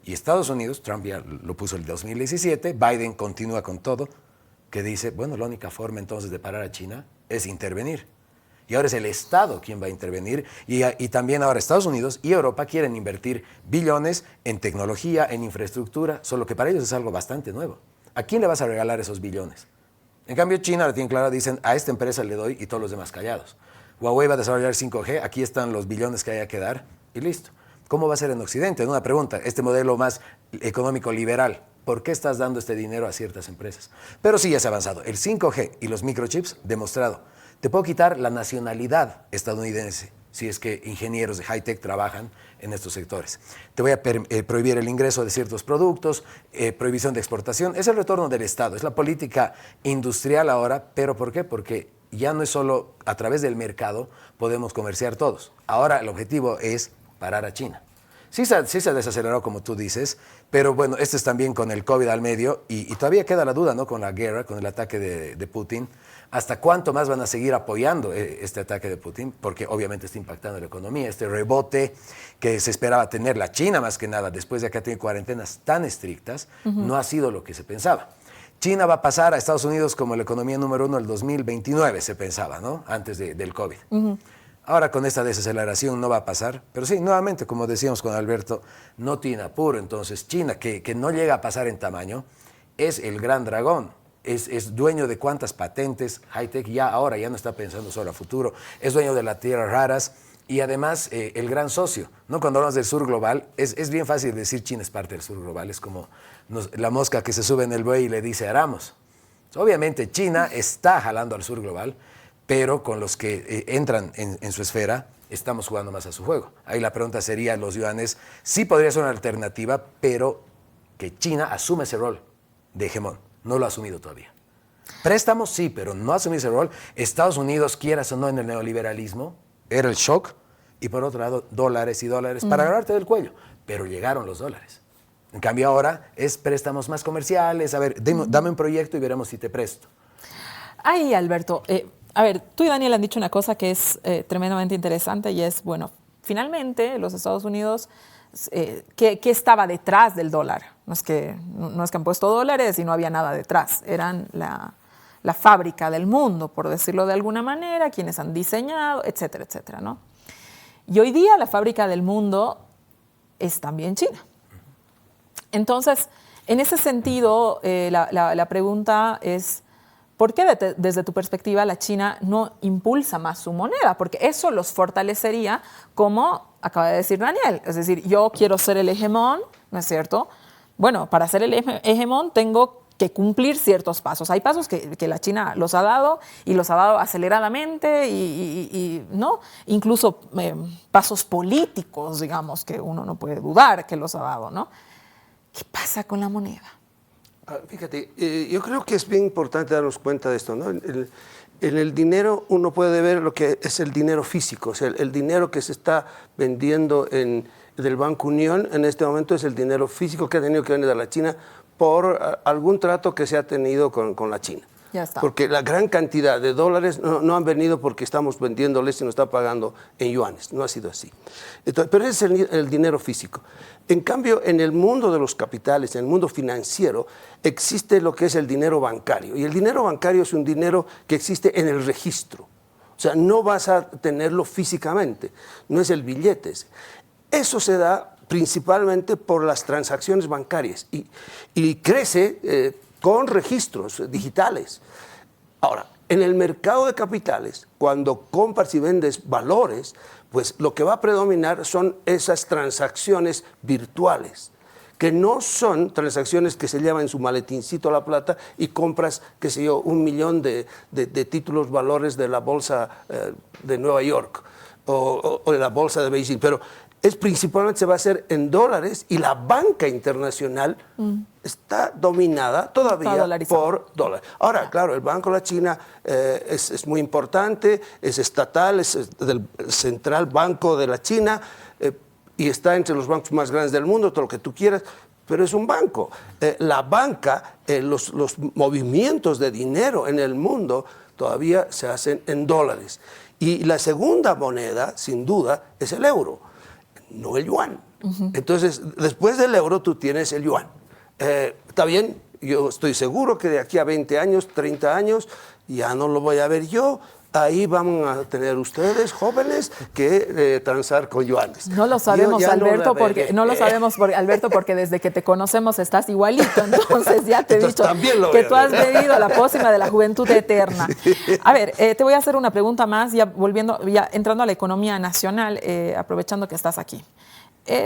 Y Estados Unidos, Trump ya lo puso el 2017, Biden continúa con todo, que dice, bueno, la única forma entonces de parar a China es intervenir. Y ahora es el Estado quien va a intervenir y también ahora Estados Unidos y Europa quieren invertir billones en tecnología, en infraestructura, solo que para ellos es algo bastante nuevo. ¿A quién le vas a regalar esos billones? En cambio, China la tiene clara, dicen, a esta empresa le doy y todos los demás callados. Huawei va a desarrollar 5G, aquí están los billones que haya que dar y listo. ¿Cómo va a ser en Occidente? Una pregunta, este modelo más económico liberal, ¿por qué estás dando este dinero a ciertas empresas? Pero sí ya se ha avanzado. El 5G y los microchips, demostrado. Te puedo quitar la nacionalidad estadounidense si es que ingenieros de high-tech trabajan en estos sectores. Te voy a prohibir el ingreso de ciertos productos, prohibición de exportación. Es el retorno del Estado, es la política industrial ahora, pero ¿por qué? Porque ya no es solo a través del mercado podemos comerciar todos. Ahora el objetivo es parar a China. Sí se ha desacelerado, como tú dices, pero bueno, esto es también con el COVID al medio y todavía queda la duda, ¿no? Con la guerra, con el ataque de Putin. ¿Hasta cuánto más van a seguir apoyando este ataque de Putin? Porque obviamente está impactando la economía. Este rebote que se esperaba tener la China más que nada, después de que ha tenido cuarentenas tan estrictas, no ha sido lo que se pensaba. China va a pasar a Estados Unidos como la economía número 1 el 2029, se pensaba, ¿no? Antes del COVID. Ahora con esta desaceleración no va a pasar, pero sí, nuevamente, como decíamos con Alberto, no tiene apuro. Entonces China, que no llega a pasar en tamaño, es el gran dragón. Es dueño de cuántas patentes, high-tech, ahora ya no está pensando solo a futuro, es dueño de las tierras raras y además el gran socio, ¿no? Cuando hablamos del sur global, es bien fácil decir China es parte del sur global, es como la mosca que se sube en el buey y le dice aramos. Obviamente China está jalando al sur global, pero con los que entran en su esfera, estamos jugando más a su juego. Ahí la pregunta sería, los yuanes, sí podría ser una alternativa, pero que China asuma ese rol de hegemón. No lo ha asumido todavía. Préstamos, sí, pero no asume ese rol. Estados Unidos, quieras o no, en el neoliberalismo, era el shock. Y por otro lado, dólares y dólares para agarrarte del cuello. Pero llegaron los dólares. En cambio ahora es préstamos más comerciales. A ver, dame un proyecto y veremos si te presto. Ay, Alberto, a ver, tú y Daniel han dicho una cosa que es tremendamente interesante y es, bueno, finalmente los Estados Unidos, ¿qué estaba detrás del dólar? No es que han puesto dólares y no había nada detrás, eran la fábrica del mundo, por decirlo de alguna manera, quienes han diseñado, etcétera, etcétera, ¿no? Y hoy día la fábrica del mundo es también China. Entonces, en ese sentido, la pregunta es, ¿por qué desde tu perspectiva la China no impulsa más su moneda? Porque eso los fortalecería, como acaba de decir Daniel. Es decir, yo quiero ser el hegemón, ¿no es cierto? Bueno, para ser el hegemón tengo que cumplir ciertos pasos. Hay pasos que la China los ha dado y los ha dado aceleradamente y ¿no? Incluso pasos políticos, digamos, que uno no puede dudar que los ha dado, ¿no? ¿Qué pasa con la moneda? Fíjate, yo creo que es bien importante darnos cuenta de esto, ¿no? En el dinero uno puede ver lo que es el dinero físico, o sea, el dinero que se está vendiendo en del Banco Unión en este momento es el dinero físico que ha tenido que venir de la China por algún trato que se ha tenido con la China. Ya está. Porque la gran cantidad de dólares no han venido porque estamos vendiéndoles y nos está pagando en yuanes. No ha sido así. Entonces, pero ese es el dinero físico. En cambio, en el mundo de los capitales, en el mundo financiero, existe lo que es el dinero bancario. Y el dinero bancario es un dinero que existe en el registro. O sea, no vas a tenerlo físicamente. No es el billete. Eso se da principalmente por las transacciones bancarias. Y crece con registros digitales. Ahora, en el mercado de capitales, cuando compras y vendes valores, pues lo que va a predominar son esas transacciones virtuales, que no son transacciones que se llevan en su maletincito la plata y compras, qué sé yo, 1 millón de títulos valores de la bolsa de Nueva York o de la bolsa de Beijing, pero principalmente se va a hacer en dólares y la banca internacional está dominada todavía por dólares. Ahora, claro, el Banco de la China es muy importante, es estatal, es del Central Banco de la China y está entre los bancos más grandes del mundo, todo lo que tú quieras, pero es un banco. La banca, los movimientos de dinero en el mundo todavía se hacen en dólares. Y la segunda moneda, sin duda, es el euro, no el yuan. Entonces, después del euro tú tienes el yuan. Está bien, yo estoy seguro que de aquí a 20 años, 30 años, ya no lo voy a ver yo. Ahí van a tener ustedes, jóvenes, que transar con yuanes. No lo sabemos, Alberto, Alberto, porque desde que te conocemos estás igualito. Entonces ya te he dicho que tú has bebido la pócima de la juventud eterna. A ver, te voy a hacer una pregunta más, ya entrando a la economía nacional, aprovechando que estás aquí.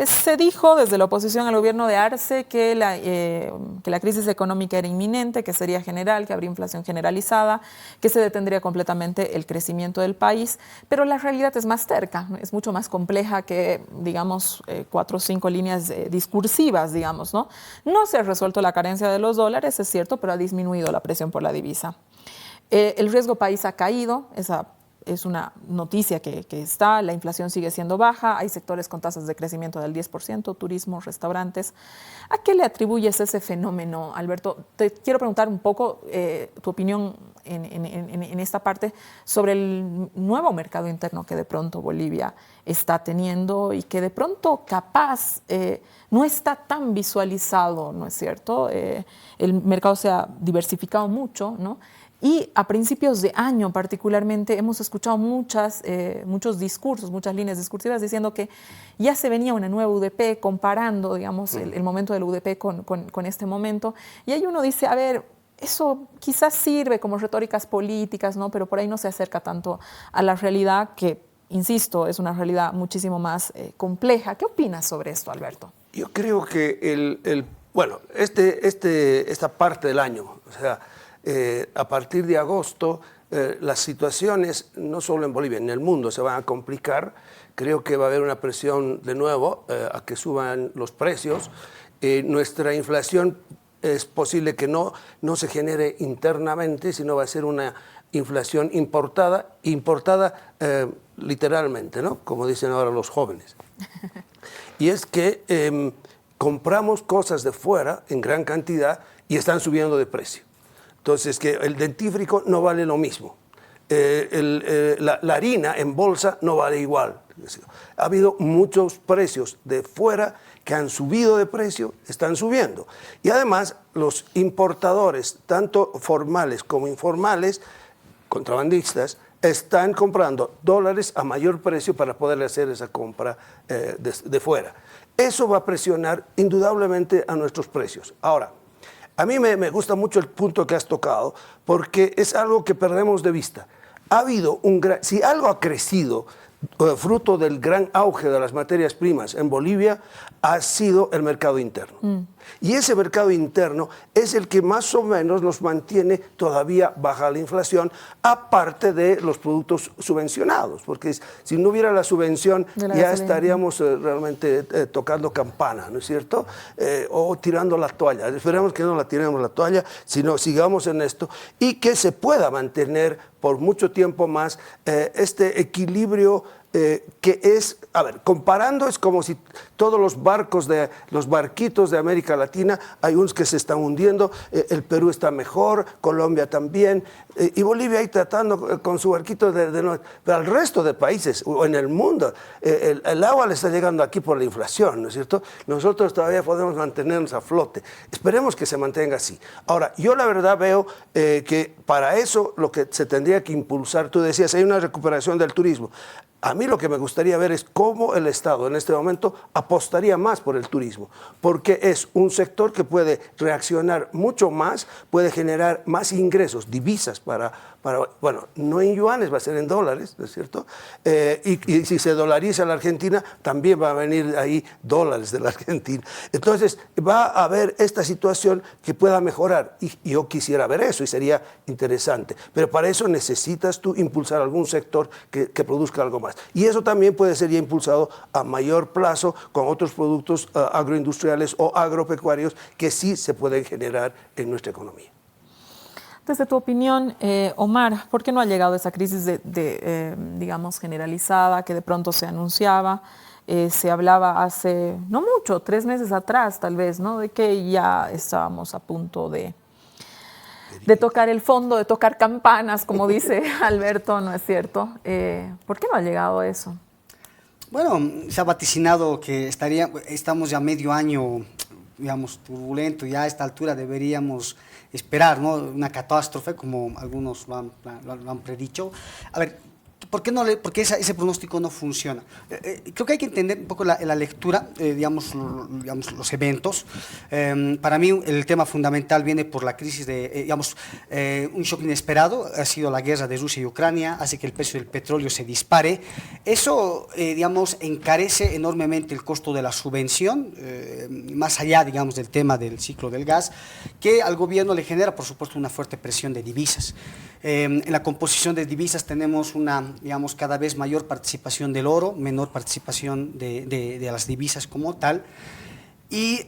Se dijo desde la oposición al gobierno de Arce que la crisis económica era inminente, que sería general, que habría inflación generalizada, que se detendría completamente el crecimiento del país, pero la realidad es más terca, es mucho más compleja que, digamos, 4 o 5 líneas discursivas, digamos, ¿no? No se ha resuelto la carencia de los dólares, es cierto, pero ha disminuido la presión por la divisa. El riesgo país ha caído, es una noticia que está, la inflación sigue siendo baja, hay sectores con tasas de crecimiento del 10%, turismo, restaurantes. ¿A qué le atribuyes ese fenómeno, Alberto? Te quiero preguntar un poco tu opinión en esta parte sobre el nuevo mercado interno que de pronto Bolivia está teniendo y que de pronto capaz no está tan visualizado, ¿no es cierto? El mercado se ha diversificado mucho, ¿no? Y a principios de año particularmente hemos escuchado muchos discursos, muchas líneas discursivas diciendo que ya se venía una nueva UDP comparando, digamos, el momento del UDP con este momento. Y ahí uno dice, a ver, eso quizás sirve como retóricas políticas, ¿no? Pero por ahí no se acerca tanto a la realidad que, insisto, es una realidad muchísimo más compleja. ¿Qué opinas sobre esto, Alberto? Yo creo que esta parte del año, o sea, a partir de agosto, las situaciones, no solo en Bolivia, en el mundo, se van a complicar. Creo que va a haber una presión de nuevo a que suban los precios. Nuestra inflación es posible que no se genere internamente, sino va a ser una inflación importada literalmente, ¿no? Como dicen ahora los jóvenes. Y es que compramos cosas de fuera en gran cantidad y están subiendo de precio. Entonces, que el dentífrico no vale lo mismo. La harina en bolsa no vale igual. Ha habido muchos precios de fuera que han subido de precio, están subiendo. Y además, los importadores, tanto formales como informales, contrabandistas, están comprando dólares a mayor precio para poder hacer esa compra de fuera. Eso va a presionar indudablemente a nuestros precios. Ahora, a mí me gusta mucho el punto que has tocado, porque es algo que perdemos de vista. Si algo ha crecido fruto del gran auge de las materias primas en Bolivia, ha sido el mercado interno. Y ese mercado interno es el que más o menos nos mantiene todavía baja la inflación, aparte de los productos subvencionados, porque si no hubiera la subvención ya estaríamos realmente tocando campana, ¿no es cierto? O tirando la toalla. Esperemos que no la tiremos la toalla, sino sigamos en esto y que se pueda mantener por mucho tiempo más este equilibrio que es, a ver, comparando es como si todos los barquitos de América Latina, hay unos que se están hundiendo, el Perú está mejor, Colombia también, y Bolivia ahí tratando con su barquito pero al resto de países o en el mundo, el agua le está llegando aquí por la inflación, ¿no es cierto? Nosotros todavía podemos mantenernos a flote, esperemos que se mantenga así. Ahora, yo la verdad veo que para eso lo que se tendría que impulsar, tú decías, hay una recuperación del turismo. A mí lo que me gustaría ver es cómo el Estado en este momento apostaría más por el turismo, porque es un sector que puede reaccionar mucho más, puede generar más ingresos, divisas bueno, no en yuanes, va a ser en dólares, ¿no es cierto? Y si se dolariza la Argentina, también va a venir ahí dólares de la Argentina. Entonces, va a haber esta situación que pueda mejorar, y yo quisiera ver eso, y sería interesante. Pero para eso necesitas tú impulsar algún sector que produzca algo más. Y eso también puede ser ya impulsado a mayor plazo con otros productos agroindustriales o agropecuarios que sí se pueden generar en nuestra economía. Desde tu opinión, Omar, ¿por qué no ha llegado esa crisis digamos, generalizada que de pronto se anunciaba? Se hablaba hace, no mucho, 3 meses atrás tal vez, ¿no? De que ya estábamos a punto de tocar el fondo, de tocar campanas, como dice Alberto, ¿no es cierto? ¿Por qué no ha llegado eso? Bueno, se ha vaticinado que estamos ya medio año, digamos, turbulento, ya a esta altura deberíamos esperar, ¿no? Una catástrofe, como algunos lo han predicho. A ver, ¿por qué ese pronóstico no funciona? Creo que hay que entender un poco la lectura, digamos, los eventos. Para mí el tema fundamental viene por la crisis un shock inesperado, ha sido la guerra de Rusia y Ucrania, hace que el precio del petróleo se dispare. Eso, digamos, encarece enormemente el costo de la subvención, más allá, digamos, del tema del ciclo del gas, que al gobierno le genera, por supuesto, una fuerte presión de divisas. En la composición de divisas tenemos una, digamos, cada vez mayor participación del oro, menor participación de las divisas como tal. Y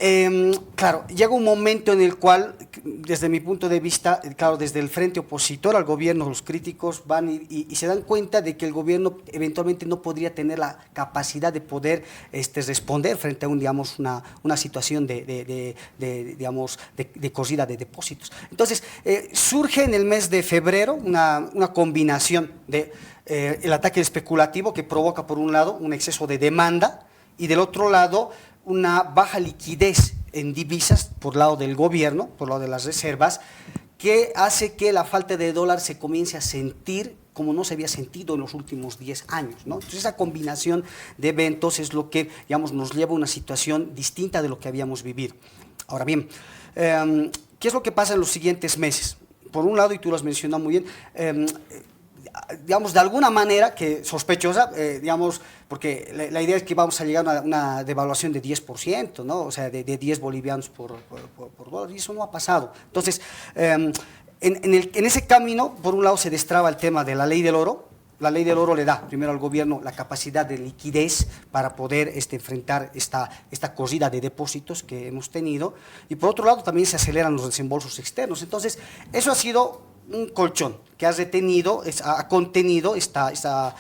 claro, llega un momento en el cual, desde mi punto de vista, claro, desde el frente opositor al gobierno, los críticos van y se dan cuenta de que el gobierno eventualmente no podría tener la capacidad de poder responder frente a una situación de corrida de depósitos. Entonces, surge en el mes de febrero una combinación de el ataque especulativo que provoca, por un lado, un exceso de demanda y del otro lado, una baja liquidez en divisas por lado del gobierno, por lado de las reservas, que hace que la falta de dólar se comience a sentir como no se había sentido en los últimos 10 años, ¿no? Entonces esa combinación de eventos es lo que, digamos, nos lleva a una situación distinta de lo que habíamos vivido. Ahora bien, ¿qué es lo que pasa en los siguientes meses? Por un lado, y tú lo has mencionado muy bien, digamos, de alguna manera que sospechosa, digamos, porque la idea es que vamos a llegar a una devaluación de 10%, ¿no? O sea, de 10 bolivianos por dólar, y eso no ha pasado. Entonces, en ese camino, por un lado, se destraba el tema de la ley del oro. La ley del oro le da primero al gobierno la capacidad de liquidez para poder enfrentar esta corrida de depósitos que hemos tenido, y por otro lado también se aceleran los desembolsos externos. Entonces, eso ha sido un colchón que ha contenido esa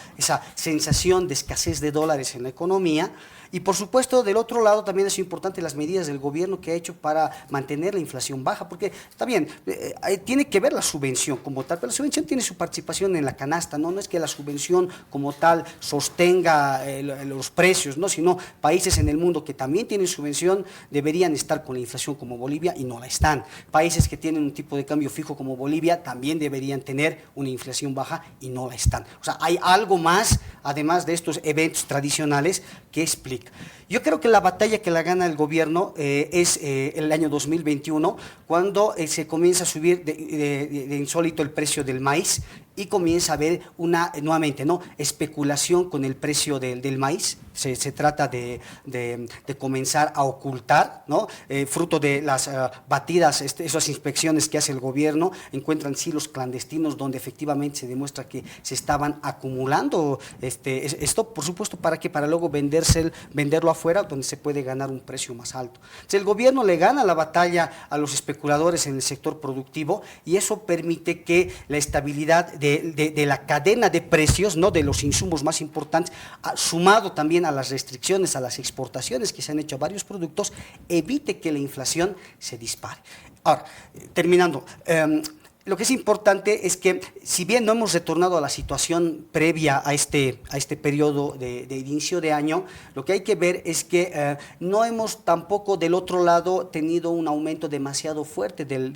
sensación de escasez de dólares en la economía. Y por supuesto, del otro lado también es importante las medidas del gobierno que ha hecho para mantener la inflación baja, porque está bien, tiene que ver la subvención como tal, pero la subvención tiene su participación en la canasta, no es que la subvención como tal sostenga los precios, ¿no? Sino países en el mundo que también tienen subvención deberían estar con la inflación como Bolivia y no la están. Países que tienen un tipo de cambio fijo como Bolivia también deberían tener una inflación baja y no la están. O sea, hay algo más, además de estos eventos tradicionales, que explica. Yo creo que la batalla que la gana el gobierno es el año 2021, cuando se comienza a subir de insólito el precio del maíz y comienza a haber nuevamente, ¿no?, especulación con el precio del maíz. Se trata de comenzar a ocultar, ¿no? Fruto de las batidas, esas inspecciones que hace el gobierno, encuentran silos clandestinos donde efectivamente se demuestra que se estaban acumulando esto, por supuesto, ¿para qué? Para luego venderlo afuera, donde se puede ganar un precio más alto. Entonces, el gobierno le gana la batalla a los especuladores en el sector productivo, y eso permite que la estabilidad de de la cadena de precios, ¿no? De los insumos más importantes, sumado también a las restricciones a las exportaciones que se han hecho a varios productos, evite que la inflación se dispare. Ahora, terminando, lo que es importante es que, si bien no hemos retornado a la situación previa a este periodo de inicio de año, lo que hay que ver es que no hemos tampoco del otro lado tenido un aumento demasiado fuerte del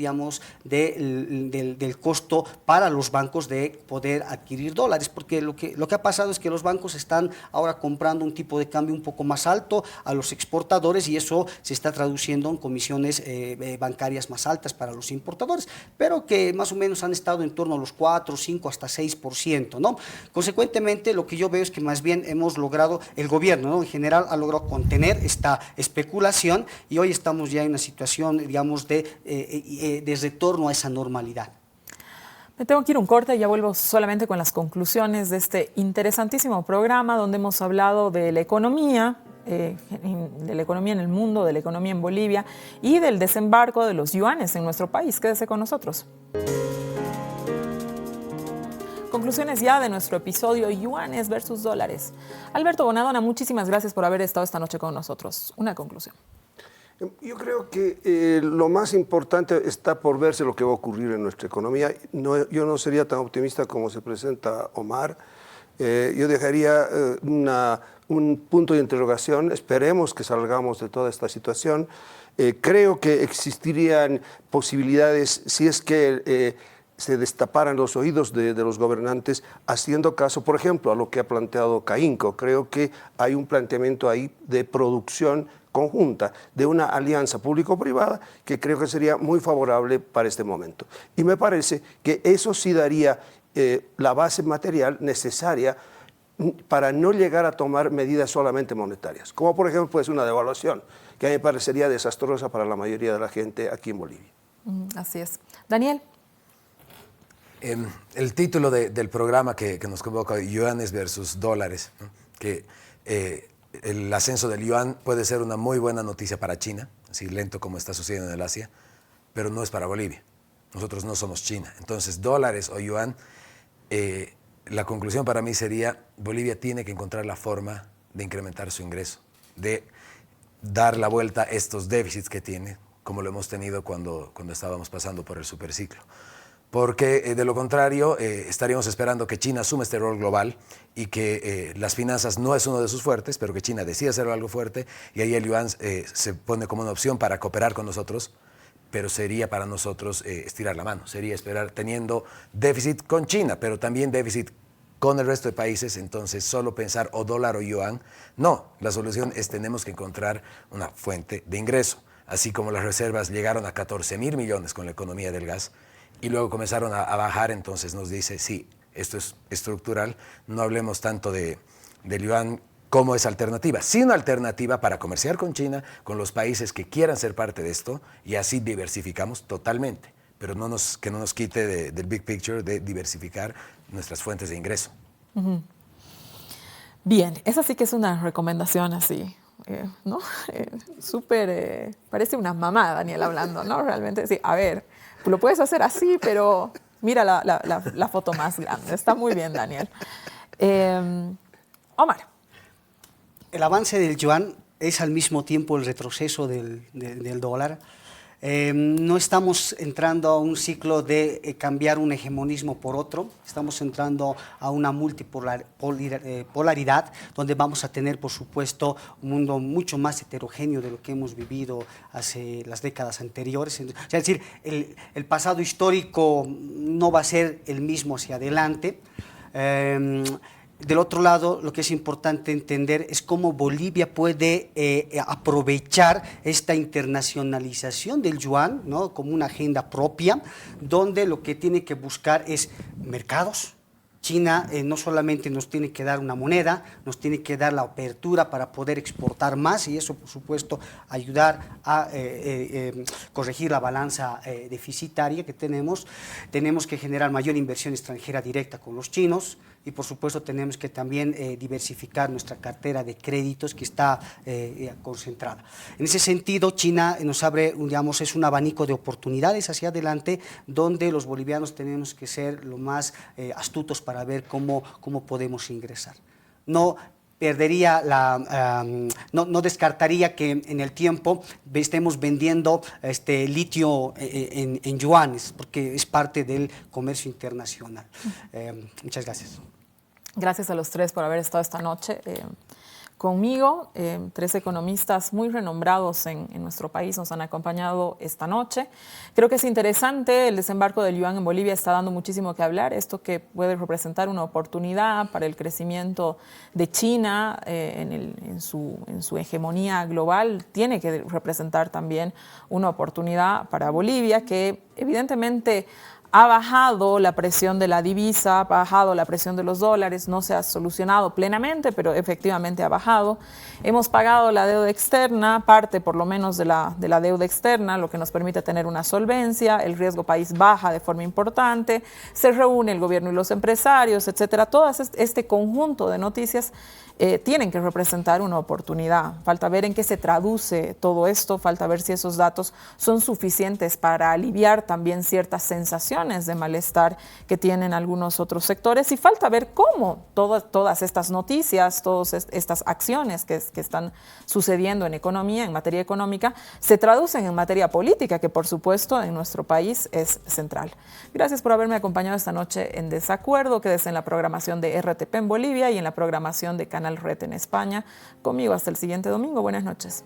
costo para los bancos de poder adquirir dólares, porque lo que ha pasado es que los bancos están ahora comprando un tipo de cambio un poco más alto a los exportadores, y eso se está traduciendo en comisiones bancarias más altas para los importadores, pero que más o menos han estado en torno a los 4, 5, hasta 6%, ¿no? Consecuentemente, lo que yo veo es que más bien hemos logrado, el gobierno, ¿no?, en general ha logrado contener esta especulación, y hoy estamos ya en una situación, digamos, de retorno a esa normalidad. Me tengo que ir un corte y ya vuelvo solamente con las conclusiones de este interesantísimo programa donde hemos hablado de la economía en el mundo, de la economía en Bolivia y del desembarco de los yuanes en nuestro país. Quédese con nosotros. Conclusiones ya de nuestro episodio Yuanes versus dólares. Alberto Bonadona, muchísimas gracias por haber estado esta noche con nosotros. Una conclusión. Yo creo que lo más importante está por verse lo que va a ocurrir en nuestra economía. Yo no sería tan optimista como se presenta Omar. Yo dejaría un punto de interrogación. Esperemos que salgamos de toda esta situación. Creo que existirían posibilidades, si es que se destaparan los oídos de los gobernantes, haciendo caso, por ejemplo, a lo que ha planteado Caínco. Creo que hay un planteamiento ahí de producción conjunta, de una alianza público-privada que creo que sería muy favorable para este momento. Y me parece que eso sí daría la base material necesaria para no llegar a tomar medidas solamente monetarias, como por ejemplo pues una devaluación, que a mí me parecería desastrosa para la mayoría de la gente aquí en Bolivia. Así es. Daniel. El título del programa que nos convoca, Yuanes versus dólares, ¿no?, que el ascenso del yuan puede ser una muy buena noticia para China, así lento como está sucediendo en el Asia, pero no es para Bolivia. Nosotros no somos China. Entonces, dólares o yuan, la conclusión para mí sería, Bolivia tiene que encontrar la forma de incrementar su ingreso, de dar la vuelta a estos déficits que tiene, como lo hemos tenido cuando estábamos pasando por el superciclo. Porque de lo contrario estaríamos esperando que China asuma este rol global y que las finanzas no es uno de sus fuertes, pero que China decida hacer algo fuerte, y ahí el yuan se pone como una opción para cooperar con nosotros, pero sería para nosotros estirar la mano, sería esperar teniendo déficit con China, pero también déficit con el resto de países. Entonces solo pensar o dólar o yuan, no, la solución es tenemos que encontrar una fuente de ingreso, así como las reservas llegaron a 14.000 millones con la economía del gas, y luego comenzaron a bajar. Entonces nos dice, sí, esto es estructural, no hablemos tanto del yuan como es alternativa, sino alternativa para comerciar con China, con los países que quieran ser parte de esto, y así diversificamos totalmente, pero que no nos quite del big picture de diversificar nuestras fuentes de ingreso. Bien, esa sí que es una recomendación así, ¿no? Súper, parece una mamá, Daniel, hablando, ¿no? Realmente, sí, a ver, lo puedes hacer así, pero mira la foto más grande. Está muy bien, Daniel. Omar. El avance del yuan es al mismo tiempo el retroceso del dólar. No estamos entrando a un ciclo de cambiar un hegemonismo por otro, estamos entrando a una multipolaridad donde vamos a tener, por supuesto, un mundo mucho más heterogéneo de lo que hemos vivido hace las décadas anteriores. Es decir, el pasado histórico no va a ser el mismo hacia adelante. Del otro lado, lo que es importante entender es cómo Bolivia puede aprovechar esta internacionalización del yuan, ¿no?, como una agenda propia, donde lo que tiene que buscar es mercados. China no solamente nos tiene que dar una moneda, nos tiene que dar la apertura para poder exportar más, y eso, por supuesto, ayudar a corregir la balanza deficitaria que tenemos. Tenemos que generar mayor inversión extranjera directa con los chinos. y por supuesto tenemos que también diversificar nuestra cartera de créditos que está concentrada. En ese sentido, China nos abre, digamos, es un abanico de oportunidades hacia adelante donde los bolivianos tenemos que ser lo más astutos para ver cómo podemos ingresar. No descartaría que en el tiempo estemos vendiendo litio en yuanes, porque es parte del comercio internacional. Muchas gracias. Gracias a los tres por haber estado esta noche conmigo. Tres economistas muy renombrados en nuestro país nos han acompañado esta noche. Creo que es interesante, el desembarco del yuan en Bolivia está dando muchísimo que hablar, esto que puede representar una oportunidad para el crecimiento de China en su hegemonía global, tiene que representar también una oportunidad para Bolivia, que evidentemente ha bajado la presión de la divisa, ha bajado la presión de los dólares, no se ha solucionado plenamente, pero efectivamente ha bajado. Hemos pagado la deuda externa, parte por lo menos de la deuda externa, lo que nos permite tener una solvencia, el riesgo país baja de forma importante, se reúne el gobierno y los empresarios, etcétera. Todo este conjunto de noticias tienen que representar una oportunidad. Falta ver en qué se traduce todo esto, falta ver si esos datos son suficientes para aliviar también ciertas sensaciones de malestar que tienen algunos otros sectores, y falta ver cómo todas estas noticias, todas estas acciones que están sucediendo en economía, en materia económica, se traducen en materia política, que por supuesto en nuestro país es central. Gracias por haberme acompañado esta noche en Desacuerdo. Quédese en la programación de RTP en Bolivia y en la programación de Canal Red en España. Conmigo hasta el siguiente domingo. Buenas noches.